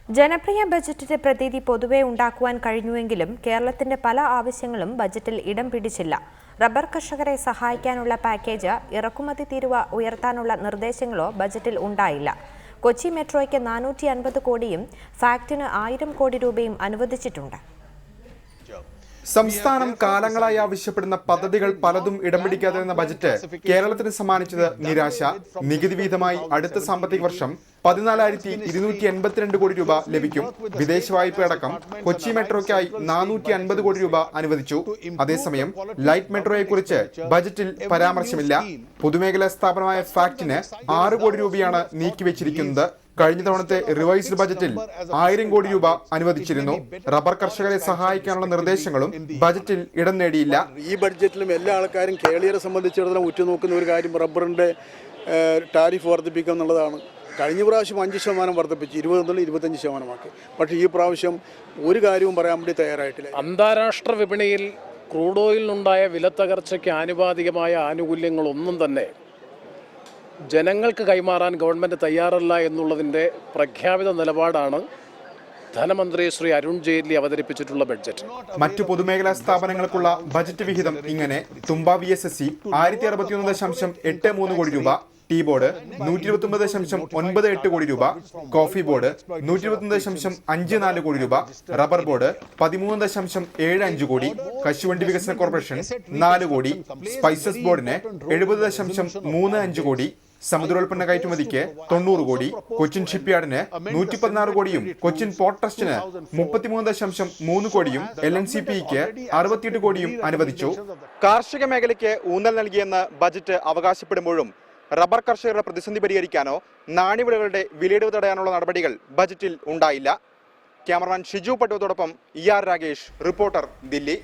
ജനപ്രിയ ബജറ്റിന്റെ പ്രതീതി പൊതുവെ ഉണ്ടാക്കുവാൻ കഴിഞ്ഞുവെങ്കിലും കേരളത്തിന്റെ പല ആവശ്യങ്ങളും ബജറ്റിൽ ഇടം പിടിച്ചില്ല. റബ്ബർ കർഷകരെ സഹായിക്കാനുള്ള പാക്കേജ്, ഇറക്കുമതി തീരുവ ഉയർത്താനുള്ള നിർദ്ദേശങ്ങളോ ബജറ്റിൽ ഉണ്ടായില്ല. കൊച്ചി മെട്രോയ്ക്ക് 450 കോടിയും ഫാക്ടിന് 1000 കോടി രൂപയും അനുവദിച്ചിട്ടുണ്ട്. സംസ്ഥാനം കാലങ്ങളായി ആവശ്യപ്പെടുന്ന പദ്ധതികൾ പലതും ഇടം പിടിക്കാതെ എന്ന ബജറ്റ് കേരളത്തിന് സമ്മാനിച്ചത് നിരാശ. നികുതി വീതമായി അടുത്ത സാമ്പത്തിക വർഷം 14,282 കോടി രൂപ ലഭിക്കും. വിദേശ വായ്പയടക്കം കൊച്ചി മെട്രോയ്ക്കായി 450 കോടി രൂപ അനുവദിച്ചു. അതേസമയം ലൈറ്റ് മെട്രോയെക്കുറിച്ച് ബജറ്റിൽ പരാമർശമില്ല. പൊതുമേഖലാ സ്ഥാപനമായ ഫാക്ടിന് 6 കോടി രൂപയാണ് നീക്കിവെച്ചിരിക്കുന്നത്. കഴിഞ്ഞ തവണത്തെ റിവൈസ്ഡ് ബജറ്റിൽ 1000 കോടി രൂപ അനുവദിച്ചിരുന്നു. റബ്ബർ കർഷകരെ സഹായിക്കാനുള്ള നിർദ്ദേശങ്ങളും ബജറ്റിൽ ഇടം നേടിയില്ല. ഈ ബഡ്ജറ്റിലും എല്ലാ ആൾക്കാരും കേരളീയരെ സംബന്ധിച്ചിടത്തോളം ഉറ്റുനോക്കുന്ന ഒരു കാര്യം റബ്ബറിന്റെ ടാരിഫ് വർദ്ധിപ്പിക്കുക എന്നുള്ളതാണ്. കഴിഞ്ഞ പ്രാവശ്യം 5% വർദ്ധിപ്പിച്ച് 20 മുതൽ 25%. പക്ഷേ ഈ പ്രാവശ്യം ഒരു കാര്യവും പറയാൻ വേണ്ടി തയ്യാറായിട്ടില്ല. അന്താരാഷ്ട്ര വിപണിയിൽ ക്രൂഡ് ഓയിലിനുണ്ടായ വിലത്തകർച്ചയ്ക്ക് ആനുപാതികമായ ആനുകൂല്യങ്ങളൊന്നും തന്നെ ജനങ്ങൾക്ക് കൈമാറാൻ ഗവൺമെൻറ് തയ്യാറല്ല എന്നുള്ളതിൻ്റെ പ്രഖ്യാപിത നിലപാടാണ് ധനമന്ത്രി ശ്രീ അരുൺ ജെയ്റ്റ്ലി അവതരിപ്പിച്ചിട്ടുള്ള ബഡ്ജറ്റ്. മറ്റു പൊതുമേഖലാ സ്ഥാപനങ്ങൾക്കുള്ള ബജറ്റ് വിഹിതം ഇങ്ങനെ: തുമ്പ VSSC 1061.83 കോടി രൂപ, ടീ ബോർഡ് 129.98 കോടി രൂപ, കോഫി ബോർഡ് 121.54 കോടി രൂപ, റബ്ബർ ബോർഡ് 13.75 കോടി, കശുവണ്ടി വികസന കോർപ്പറേഷൻ 4 കോടി, സ്പൈസസ് ബോർഡിന് 70.35 കോടി, സമുദ്രോൽപ്പന്ന കയറ്റുമതിക്ക് 90 കോടി, കൊച്ചിൻ ഷിപ്പ്യാർഡിന് 116 കോടിയും കൊച്ചിൻ പോർട്ട് ട്രസ്റ്റിന് 33.3 കോടിയും LNCPക്ക് 68 കോടിയും അനുവദിച്ചു. കാർഷിക മേഖലയ്ക്ക് ഊന്നൽ നൽകിയെന്ന് ബജറ്റ് അവകാശപ്പെടുമ്പോഴും റബ്ബർ കർഷകരുടെ പ്രതിസന്ധി പരിഹരിക്കാനോ നാണ്യവിളകളുടെ വിലയിടിവ് തടയാനുള്ള നടപടികൾ ബജറ്റിൽ ഉണ്ടായില്ല. ക്യാമറമാൻ ഷിജു പട്ടുവത്തോടൊപ്പം ER രാഗേഷ്, റിപ്പോർട്ടർ, ദില്ലി.